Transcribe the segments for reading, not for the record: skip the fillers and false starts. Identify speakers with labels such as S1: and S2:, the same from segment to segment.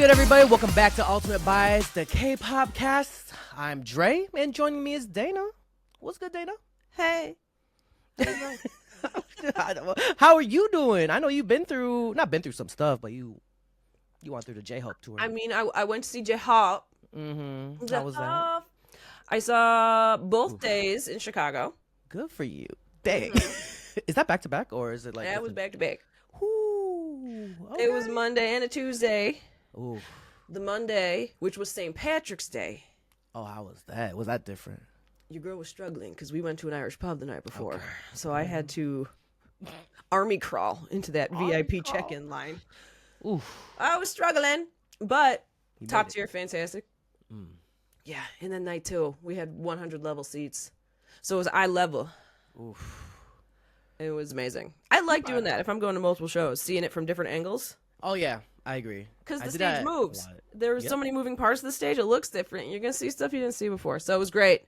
S1: good, everybody? Welcome back to Ultimate Bias, the K-pop cast. I'm Dre, and joining me is Dana. What's good, Dana?
S2: Hey.
S1: How are you doing? I know you've not been through some stuff, but you went through the J-Hope tour.
S2: I mean, I went to see J-Hope.
S1: Mm-hmm. How was that?
S2: I saw both days in Chicago.
S1: Good for you. Dang. Is that back-to-back, or is it like...
S2: Yeah, it was back-to-back.
S1: Ooh, okay.
S2: It was Monday and a Tuesday.
S1: Ooh.
S2: The Monday, which was St. Patrick's Day.
S1: Oh, how was that? Was that different?
S2: Your girl was struggling because we went to an Irish pub the night before.
S1: Okay.
S2: So I had to army crawl into that VIP check-in line.
S1: Oof.
S2: I was struggling, but top tier, fantastic.
S1: Mm.
S2: Yeah, and then night two, we had 100 level seats. So it was eye level.
S1: Oof.
S2: It was amazing. I like doing that if I'm going to multiple shows, seeing it from different angles.
S1: Oh, yeah. I agree.
S2: Because the stage moves. There were so many moving parts of the stage. It looks different. You're going to see stuff you didn't see before. So it was great.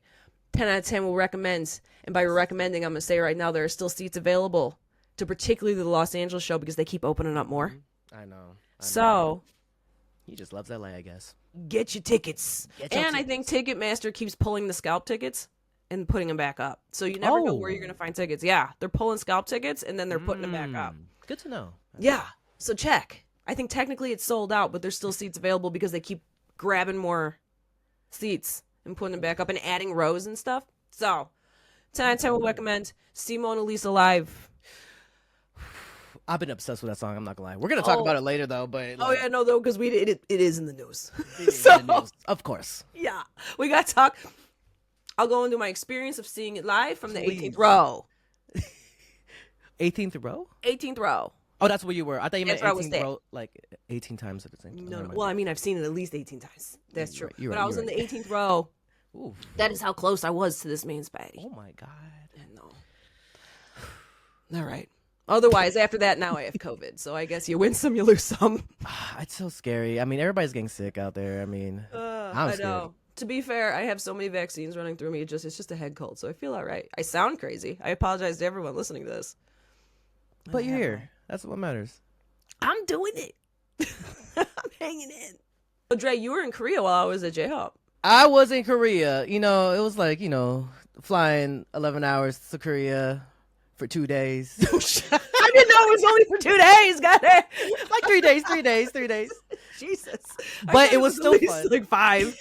S2: 10 out of 10 will recommend. And by recommending, I'm going to say right now there are still seats available to particularly the Los Angeles show because they keep opening up more.
S1: I know.
S2: So
S1: he just loves LA, I guess.
S2: Get your tickets. I think Ticketmaster keeps pulling the scalp tickets and putting them back up. So you never know where you're going to find tickets. Yeah, they're pulling scalp tickets and then they're putting them back up.
S1: Good to know.
S2: Yeah, so check. I think technically it's sold out, but there's still seats available because they keep grabbing more seats and putting them back up and adding rows and stuff. So 10 out of 10 will recommend. See Mona Lisa live.
S1: I've been obsessed with that song. I'm not gonna lie. We're gonna talk about it later, though. But
S2: because it is in the news.
S1: Of course.
S2: Yeah, we gotta talk. I'll go into my experience of seeing it live from the 18th row.
S1: 18th row?
S2: 18th row.
S1: Oh, that's where you were. I thought you meant 18th row, like 18 times at the same time.
S2: No. Well, I mean, I've seen it at least 18 times. That's true.
S1: You're
S2: but
S1: right,
S2: I was in the 18th row.
S1: Ooh.
S2: That is how close I was to this man's body.
S1: Oh my god.
S2: No. All right. Otherwise, after that, now I have COVID. So I guess you win some, you lose some.
S1: It's so scary. I mean, everybody's getting sick out there. I mean, I'm scared.
S2: I know. To be fair, I have so many vaccines running through me. It's just a head cold, so I feel all right. I sound crazy. I apologize to everyone listening to this.
S1: But you're here. That's what matters.
S2: I'm doing it. I'm hanging in. So, Dre, you were in Korea while I was at J-Hope.
S1: I was in Korea. You know, it was like, flying 11 hours to Korea for 2 days.
S2: I didn't know it was only for 2 days. Got it?
S1: Like 3 days, 3 days.
S2: Jesus.
S1: But it was still fun.
S2: Like 5.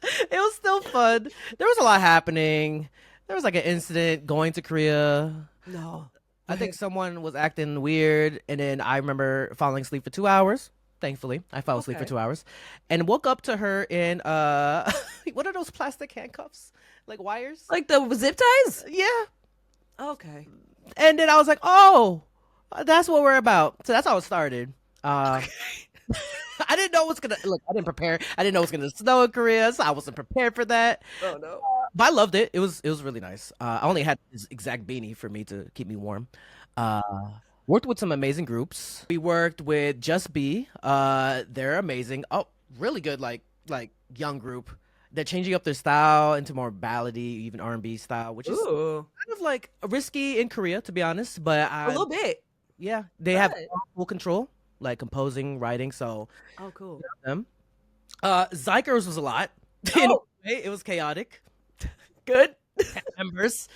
S1: It was still fun. There was a lot happening. There was like an incident going to Korea.
S2: No.
S1: I think someone was acting weird, and then I remember falling asleep for 2 hours. Thankfully, I fell asleep for 2 hours, and woke up to her in what are those plastic handcuffs? Like wires?
S2: Like the zip ties?
S1: Yeah.
S2: Okay.
S1: And then I was like, oh, that's what we're about. So that's how it started. I didn't know it was gonna look. I didn't prepare. I didn't know it was gonna snow in Korea, so I wasn't prepared for that.
S2: Oh no!
S1: But I loved it. It was really nice. I only had this exact beanie for me to keep me warm. Worked with some amazing groups. We worked with Just Be. They're amazing. Oh, really good. Like young group. They're changing up their style into more ballady, even R&B style, which is kind of like risky in Korea, to be honest. But
S2: a little bit.
S1: Yeah, they have full control, like composing, writing. So,
S2: cool.
S1: Them. Zykers was a lot. In a way, it was chaotic.
S2: Good
S1: members.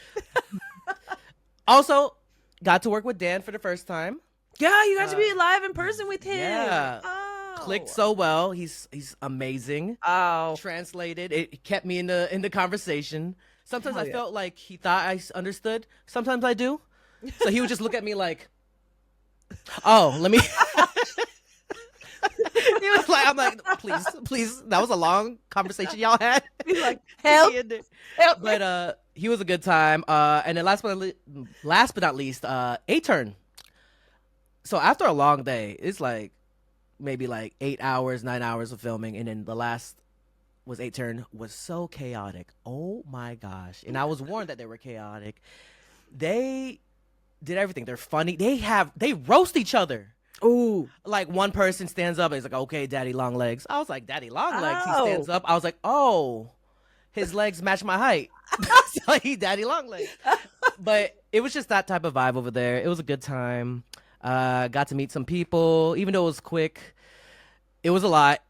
S1: Also, got to work with Dan for the first time.
S2: Yeah, you got to be live in person with him.
S1: Yeah. Clicked so well. He's amazing.
S2: Oh.
S1: Translated. It kept me in the conversation. Sometimes I felt like he thought I understood. Sometimes I do. So he would just look at me like, oh, let me. He was like, I'm like, please. That was a long conversation y'all had.
S2: He's like, help.
S1: But he was a good time. And then last but not least, A-Turn. So after a long day, it's like maybe like 8 hours, 9 hours of filming, and then the last was A-Turn was so chaotic. Oh my gosh. And I was warned that they were chaotic. They did everything. They're funny. They roast each other.
S2: Ooh.
S1: Like one person stands up and he's like, okay, daddy long legs. I was like, daddy long legs. He stands up. I was like, oh, his legs match my height. So he daddy long legs. But it was just that type of vibe over there. It was a good time. Got to meet some people, even though it was quick. It was a lot,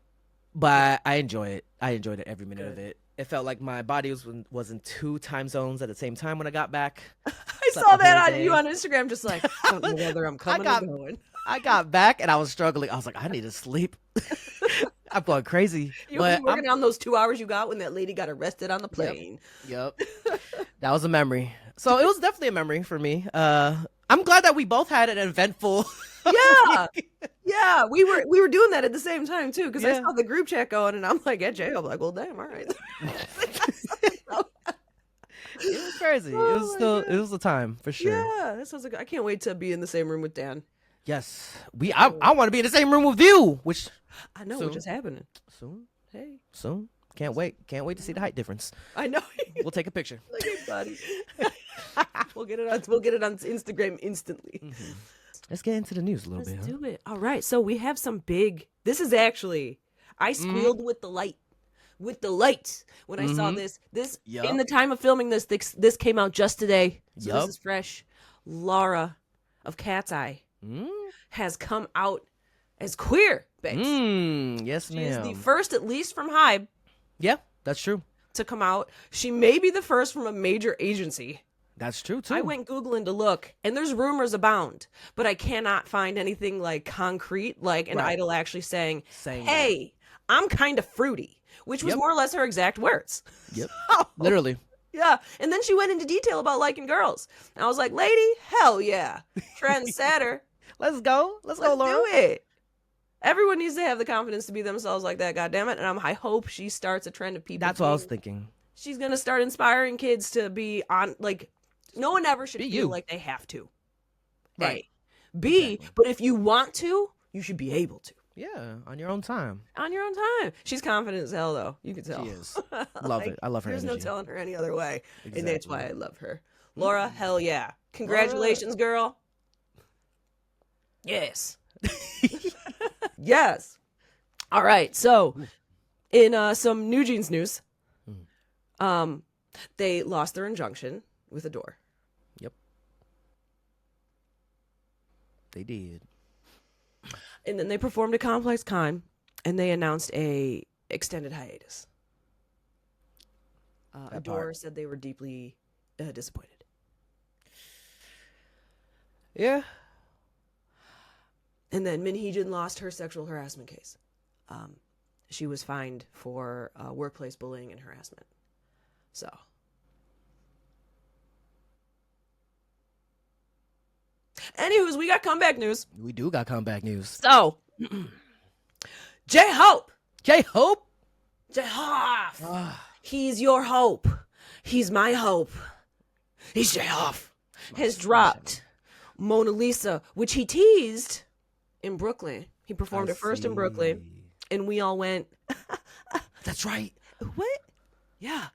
S1: but I enjoy it. I enjoyed it every minute of it. It felt like my body was in 2 time zones at the same time when I got back.
S2: I saw that on you on Instagram, just like, I don't know whether I'm coming or going.
S1: I got back and I was struggling. I was like, I need to sleep. I'm going crazy.
S2: You were working on those 2 hours you got when that lady got arrested on the plane.
S1: Yep. That was a memory. So it was definitely a memory for me. I'm glad that we both had an eventful.
S2: Yeah, we were doing that at the same time too, because I saw the group chat going, and I'm like, at jail. I'm like, well, damn, all right.
S1: It was crazy. It was a time for sure.
S2: Yeah, that sounds like I can't wait to be in the same room with Dan.
S1: Yes, I want to be in the same room with you, which
S2: I know, which is happening
S1: soon.
S2: Hey,
S1: soon. Can't wait to see the height difference.
S2: I know.
S1: We'll take a picture.
S2: Like, hey, buddy. We'll get it on Instagram instantly.
S1: Mm-hmm. Let's get into the news a little bit.
S2: Let's do it. All right. So we have some big. This is actually. I squealed with the light. With the light when I saw this. In the time of filming this came out just today. So this is fresh. Lara of Katseye has come out as queer.
S1: Yes,
S2: she
S1: ma'am.
S2: is the first, at least from Hybe.
S1: Yeah, that's true.
S2: To come out. She may be the first from a major agency.
S1: That's true too.
S2: I went Googling to look, and there's rumors abound, but I cannot find anything like concrete, like an idol actually saying, hey, I'm kind of fruity, which was more or less her exact words.
S1: Yep. Literally.
S2: Yeah. And then she went into detail about liking girls. And I was like, lady, hell yeah. Trendsetter.
S1: Let's go. Let's go, Laura.
S2: Do it. Everyone needs to have the confidence to be themselves like that, goddammit. And I hope she starts a trend of people.
S1: That's what I was thinking.
S2: She's going to start inspiring kids to be on, like, no one ever should feel like they have to.
S1: Right.
S2: A. B, but if you want to, you should be able to.
S1: Yeah, on your own time.
S2: On your own time. She's confident as hell, though. You can tell.
S1: She is. Love it. I love her
S2: There's
S1: energy.
S2: no telling her any other way.
S1: Exactly.
S2: And that's why I love her. Laura, hell yeah. Congratulations, girl. Yes. Yes. All right. So, in some NewJeans news, they lost their injunction with ADOR.
S1: Yep. They did.
S2: And then they performed a complex crime, and they announced a extended hiatus. ADOR said they were deeply disappointed.
S1: Yeah.
S2: And then Heejin lost her sexual harassment case. She was fined for workplace bullying and harassment. So. Anywho's, we got comeback news.
S1: We do got comeback news.
S2: So, J-Hope.
S1: J-Hope?
S2: J-Hope. He's your hope. He's my hope. He's J-Hope. Has dropped Mona Lisa, which he teased in Brooklyn. He performed it first in Brooklyn, and we all went,
S1: that's right.
S2: What? Yeah.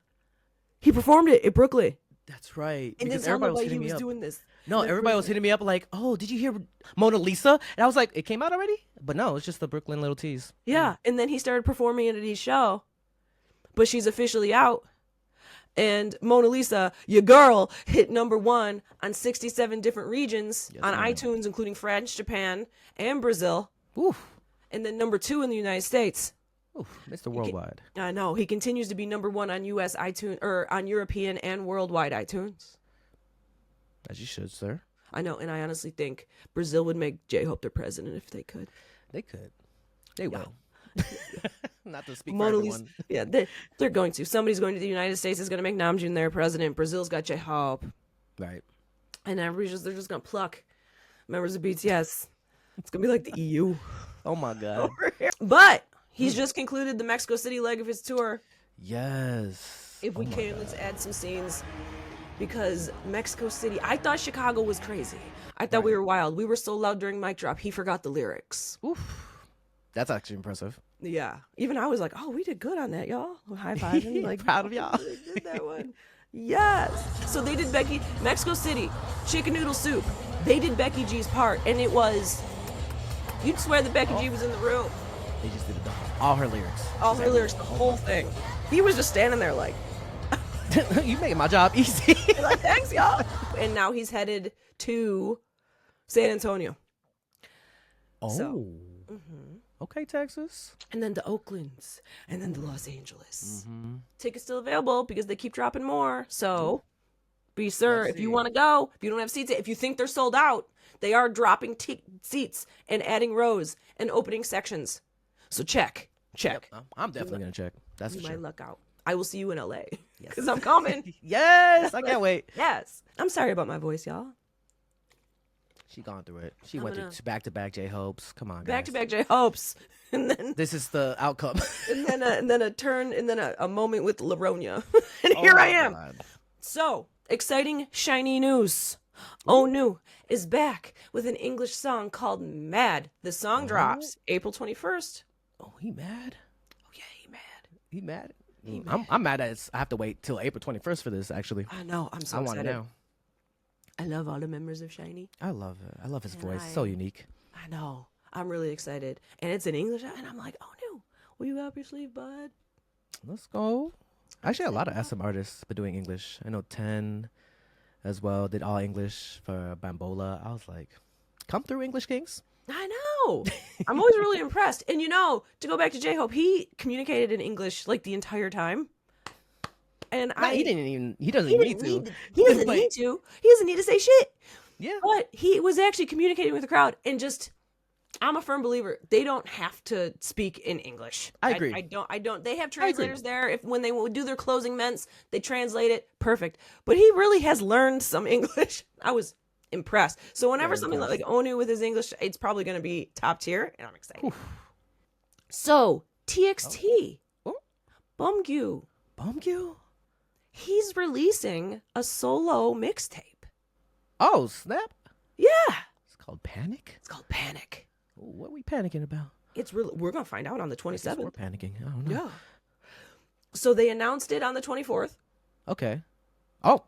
S2: He performed it in Brooklyn.
S1: That's right.
S2: And then everybody was hitting me up. Doing this.
S1: No, everybody was hitting me up like, oh, did you hear Mona Lisa? And I was like, it came out already? But no, it's just the Brooklyn little tease.
S2: Yeah. And then he started performing it at his show. But she's officially out. And Mona Lisa, your girl, hit #1 on 67 different regions on iTunes, including France, Japan, and Brazil.
S1: Oof.
S2: And then #2 in the United States.
S1: Oof, Mr. Worldwide.
S2: I know. He continues to be #1 on US iTunes, or on European and worldwide iTunes.
S1: As you should, sir.
S2: I know. And I honestly think Brazil would make J-Hope their president if they could.
S1: They could. They will. Not to speak
S2: Mona
S1: for
S2: Lisa,
S1: everyone.
S2: yeah, they're going to. Somebody's going to the United States is going to make Namjoon their president. Brazil's got J-Hope.
S1: Right.
S2: And they're just going to pluck members of BTS. It's going to be like the EU.
S1: Oh, my God.
S2: But he's just concluded the Mexico City leg of his tour.
S1: Yes.
S2: If we can, let's add some scenes. Because Mexico City, I thought Chicago was crazy. I thought we were wild. We were so loud during mic drop, he forgot the lyrics.
S1: Oof. That's actually impressive.
S2: Yeah. Even I was like, oh, we did good on that, y'all. High fiving. Like,
S1: proud of y'all.
S2: We did that one. Yes. So they did Mexico City, chicken noodle soup. They did Becky G's part, and it was, you'd swear that Becky G was in the room.
S1: They just did all her lyrics.
S2: All her lyrics, the whole thing. He was just standing there like,
S1: you making my job easy.
S2: like, thanks, y'all. And now he's headed to San Antonio.
S1: Oh.
S2: So,
S1: Okay, Texas.
S2: and then the Oaklands, and then the Los Angeles. Tickets still available because they keep dropping more. So, be sure if you want to go, if you don't have seats, if you think they're sold out, they are dropping seats and adding rows and opening sections. So check.
S1: Yep, I'm definitely gonna check. That's for
S2: You
S1: sure.
S2: might luck out. I will see you in LA because I'm coming.
S1: Yes, I can't wait.
S2: Yes. I'm sorry about my voice, y'all.
S1: She gone through it. She went through back-to-back J-Hopes. Come on, guys.
S2: Back-to-back J-Hopes. And then
S1: This is the outcome.
S2: and then a turn and then a moment with Laronia. And here I am.
S1: God.
S2: So, exciting shiny news. Onew is back with an English song called Mad. The song drops April 21st.
S1: Oh, he mad?
S2: Oh yeah, he mad.
S1: He mad? I'm mad at I have to wait till April 21st for this, actually.
S2: I know. I'm so
S1: I want
S2: excited.
S1: it now.
S2: I love all the members of Shiny.
S1: I love it. I love his voice. So unique.
S2: I know. I'm really excited. And it's in English. And I'm like, oh no. What you got up your sleeve, bud?
S1: Let's go. Actually, a lot of SM artists been doing English. I know 10 as well did all English for Bambola. I was like, come through, English Kings.
S2: I know. I'm always really impressed. And to go back to J-Hope, he communicated in English like the entire time. And
S1: he doesn't need to.
S2: He doesn't need to. He doesn't need to say shit.
S1: Yeah.
S2: But he was actually communicating with the crowd and I'm a firm believer. They don't have to speak in English.
S1: I agree.
S2: I don't. They have translators there. When they do their closing ments, they translate it. Perfect. But he really has learned some English. I was impressed. So whenever something like Onew with his English, it's probably going to be top tier, and I'm excited. Oof. So TXT, Beomgyu, he's releasing a solo mixtape.
S1: Oh, snap.
S2: Yeah.
S1: It's called Panic?
S2: It's called Panic.
S1: Ooh, what are we panicking about?
S2: We're going to find out on the 27th.
S1: We're panicking. I don't know.
S2: Yeah. So they announced it on the 24th.
S1: Okay. Oh,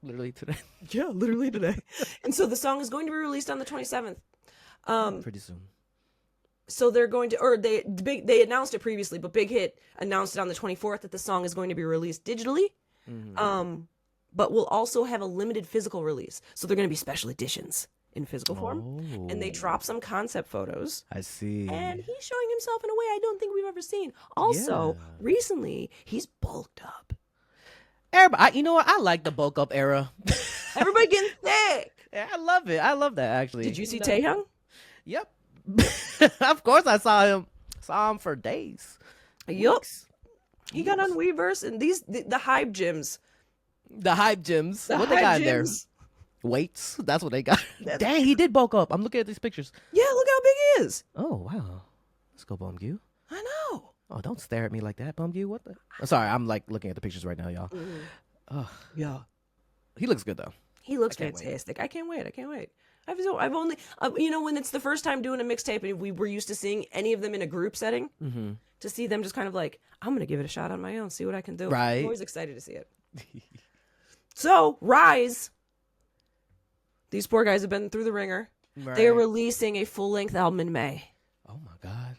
S1: literally today.
S2: Yeah, literally today. And so the song is going to be released on the 27th.
S1: Pretty soon.
S2: So they're going to, or they announced it previously, but Big Hit announced it on the 24th that the song is going to be released digitally. But will also have a limited physical release. So they're going to be special editions in physical form. And they drop some concept photos.
S1: I see.
S2: And he's showing himself in a way I don't think we've ever seen. Also, recently, he's bulked up.
S1: Everybody, you know what? I like the bulk up era.
S2: Everybody getting thick.
S1: Yeah, I love it. I love that, actually.
S2: Did you see Taehyung?
S1: Yep. Of course I saw him. Saw him for days.
S2: Yup. He got on Weverse and the hype gyms.
S1: The hype gyms. What they got in there? Weights. That's what they got. Dang, he did bulk up. I'm looking at these pictures.
S2: Yeah, look how big he is.
S1: Oh, wow. Let's go, Beomgyu.
S2: I know.
S1: Oh, don't stare at me like that, Beomgyu. What the? Sorry, I'm like looking at the pictures right now, y'all.
S2: Yeah.
S1: He looks good, though.
S2: He looks fantastic. I can't wait. I've only, when it's the first time doing a mixtape and we were used to seeing any of them in a group setting, to see them just kind of like, I'm going to give it a shot on my own, see what I can do.
S1: Right.
S2: I'm always excited to see it. So, RIIZE. These poor guys have been through the ringer. Right. They are releasing a full-length album in May.
S1: Oh, my God.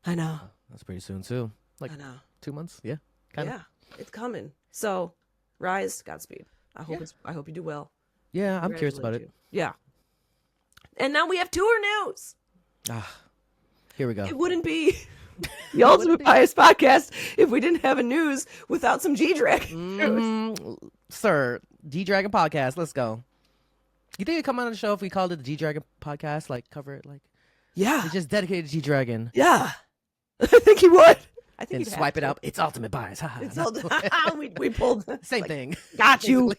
S2: I know.
S1: That's pretty soon, too. Like 2 months? Yeah. Kinda.
S2: Yeah, it's coming. So, RIIZE, Godspeed. I hope you do well.
S1: Yeah, I'm curious about it.
S2: Yeah. And now we have tour news.
S1: Here we go.
S2: It wouldn't be the Ultimate Bias podcast if we didn't have a news without some G-Dragon news.
S1: Sir, G-Dragon podcast, let's go. You think it'd come on the show if we called it the G-Dragon podcast? Like, cover it like...
S2: Yeah.
S1: It's just dedicated to G-Dragon.
S2: Yeah. I think he would. I think
S1: and swipe it up. It's Ultimate Bias.
S2: It's we pulled...
S1: Same thing.
S2: Got you.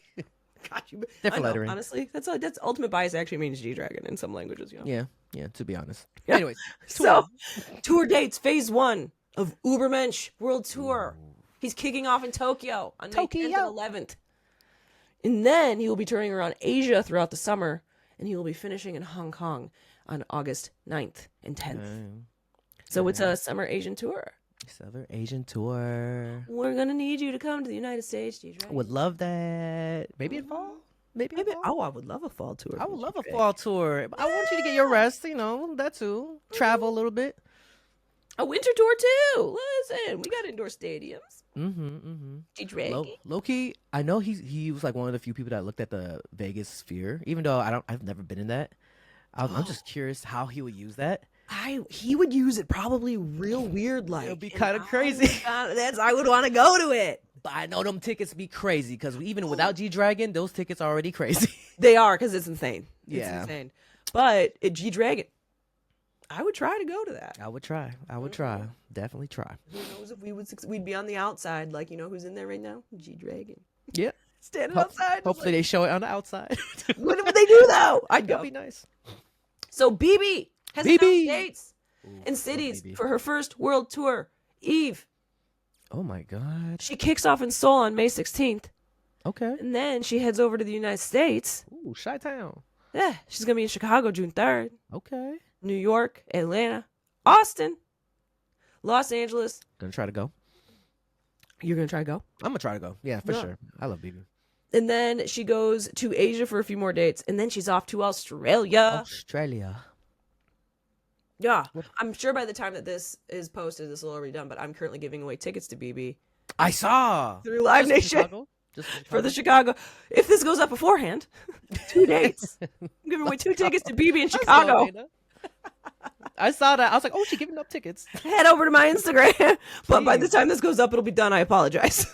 S2: Got you.
S1: Different lettering.
S2: Honestly, that's Ultimate Bias actually means G-Dragon in some languages.
S1: Yeah, to be honest.
S2: Yeah.
S1: Anyways.
S2: So, tour dates, phase 1 of Ubermensch World Tour. He's kicking off in Tokyo on May 10th and 11th. And then he will be touring around Asia throughout the summer, and he will be finishing in Hong Kong on August 9th and 10th. So it's a summer Asian tour.
S1: Summer Asian tour.
S2: We're going to need you to come to the United States, G-Dragon.
S1: Would love that. Maybe in fall? Maybe.
S2: Oh, I would love a fall tour.
S1: I would love a fall tour. I want you to get your rest, that too. Travel a little bit.
S2: A winter tour too. Listen, we got indoor stadiums. G-Dragon.
S1: Low-key, I know he was like one of the few people that looked at the Vegas Sphere, even though I've never been in that. I'm just curious how he would use that.
S2: He would use it probably real weird, like
S1: It'll be kind of crazy.
S2: I would want to go to it.
S1: But I know them tickets be crazy because even without G-Dragon, those tickets are already crazy.
S2: They are, because it's insane. It's
S1: Yeah.
S2: insane. But at G-Dragon, I would try to go to that.
S1: I would try. Definitely try.
S2: Who knows if we'd be on the outside, like, you know who's in there right now? G-Dragon.
S1: Yeah.
S2: Standing outside.
S1: Hopefully they show it on the outside.
S2: What would they do, though? I'd go.
S1: That'd be nice.
S2: So BIBI has
S1: BIBI.
S2: announced dates and
S1: Ooh,
S2: cities
S1: BIBI.
S2: for her first world tour. Eve.
S1: Oh my God.
S2: She kicks off in Seoul on May 16th.
S1: Okay.
S2: And then she heads over to the United States.
S1: Ooh, Chi-Town.
S2: Yeah, she's going to be in Chicago June 3rd.
S1: Okay.
S2: New York, Atlanta, Austin, Los Angeles.
S1: Gonna try to go.
S2: You're going to try to go?
S1: I'm gonna try to go. Yeah, for
S2: Yeah.
S1: sure. I love BIBI.
S2: And then she goes to Asia for a few more dates. And then she's off to Australia.
S1: Australia.
S2: Yeah. I'm sure by the time that this is posted, this will already done. But I'm currently giving away tickets to BIBI
S1: I saw.
S2: through Live
S1: Just
S2: Nation
S1: Chicago? Just
S2: for the Chicago. If this goes up beforehand, 2 dates. I'm giving away 2 tickets to BIBI in Chicago.
S1: I saw that. I was like, oh, she's giving up tickets.
S2: Head over to my Instagram. But by the time this goes up, it'll be done. I apologize.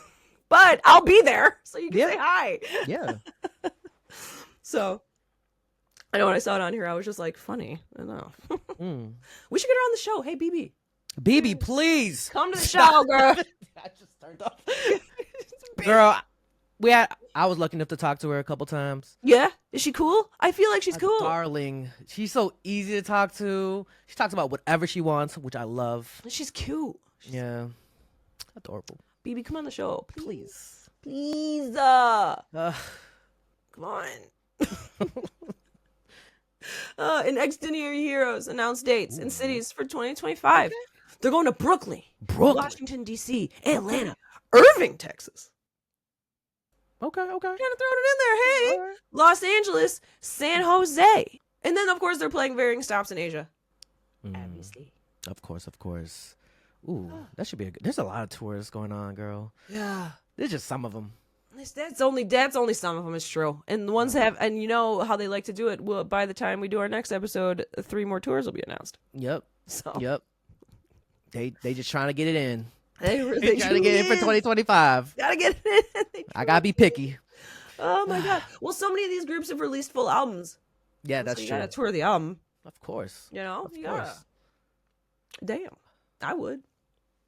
S2: But I'll be there, so you can
S1: Yeah.
S2: say hi.
S1: Yeah.
S2: So, I know when I saw it on here, I was just like, funny. I know.
S1: Mm.
S2: We should get her on the show. Hey, BIBI.
S1: BIBI, please.
S2: Come to the show, girl.
S1: I just turned off. Girl, I was lucky enough to talk to her a couple times.
S2: Yeah? Is she cool? I feel like she's cool.
S1: Darling. She's so easy to talk to. She talks about whatever she wants, which I love.
S2: She's cute.
S1: Yeah. Adorable.
S2: BIBI, come on the show.
S1: Please.
S2: Please.
S1: Ugh.
S2: Come on. And Xdinary Heroes announced dates and cities for 2025. They're going to Brooklyn, Washington, D.C., Atlanta, Irving, Texas.
S1: Okay.
S2: Kind of throwing it in there. Hey,
S1: All right.
S2: Los Angeles, San Jose. And then, of course, they're playing varying stops in Asia. Obviously.
S1: Of course. Ooh, that should be there's a lot of tours going on, girl.
S2: Yeah.
S1: There's just some of them.
S2: That's only some of them. It's true, and the ones that have, and you know how they like to do it. Well, by the time we do our next episode, 3 more tours will be announced.
S1: Yep.
S2: So
S1: Yep. They just trying to get it in.
S2: they
S1: Trying to get it in for 2025.
S2: Gotta get it in.
S1: I gotta be picky.
S2: Oh my god! Well, so many of these groups have released full albums.
S1: Yeah, that's
S2: so you
S1: true.
S2: gotta tour the album.
S1: Of course.
S2: You know,
S1: Of
S2: you gotta.
S1: course.
S2: Damn, I would.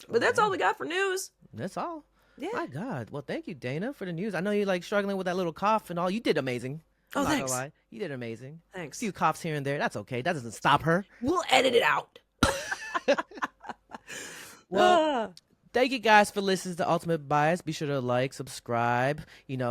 S2: But that's all we got for news.
S1: That's all.
S2: Yeah.
S1: My God. Well, thank you, Dana, for the news. I know you're like struggling with that little cough and all. You did amazing.
S2: Oh,
S1: I'm not gonna
S2: thanks.
S1: lie. You did amazing. A
S2: Thanks.
S1: few coughs here and there. That's okay. That doesn't stop her.
S2: We'll edit it out.
S1: Well, thank you guys for listening to Ultimate Bias. Be sure to like, subscribe,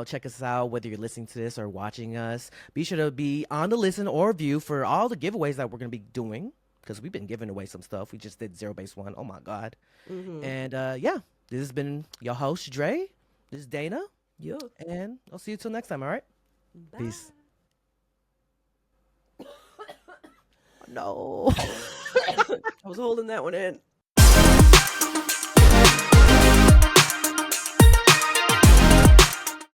S1: check us out whether you're listening to this or watching us. Be sure to be on the listen or view for all the giveaways that we're going to be doing because we've been giving away some stuff. We just did Zero Base 1. Oh, my God.
S2: Mm-hmm.
S1: And, yeah, this has been your host, Dre. This is Dana.
S2: Yeah.
S1: And I'll see you till next time, all right?
S2: Bye.
S1: Peace. No.
S2: I was holding that one in.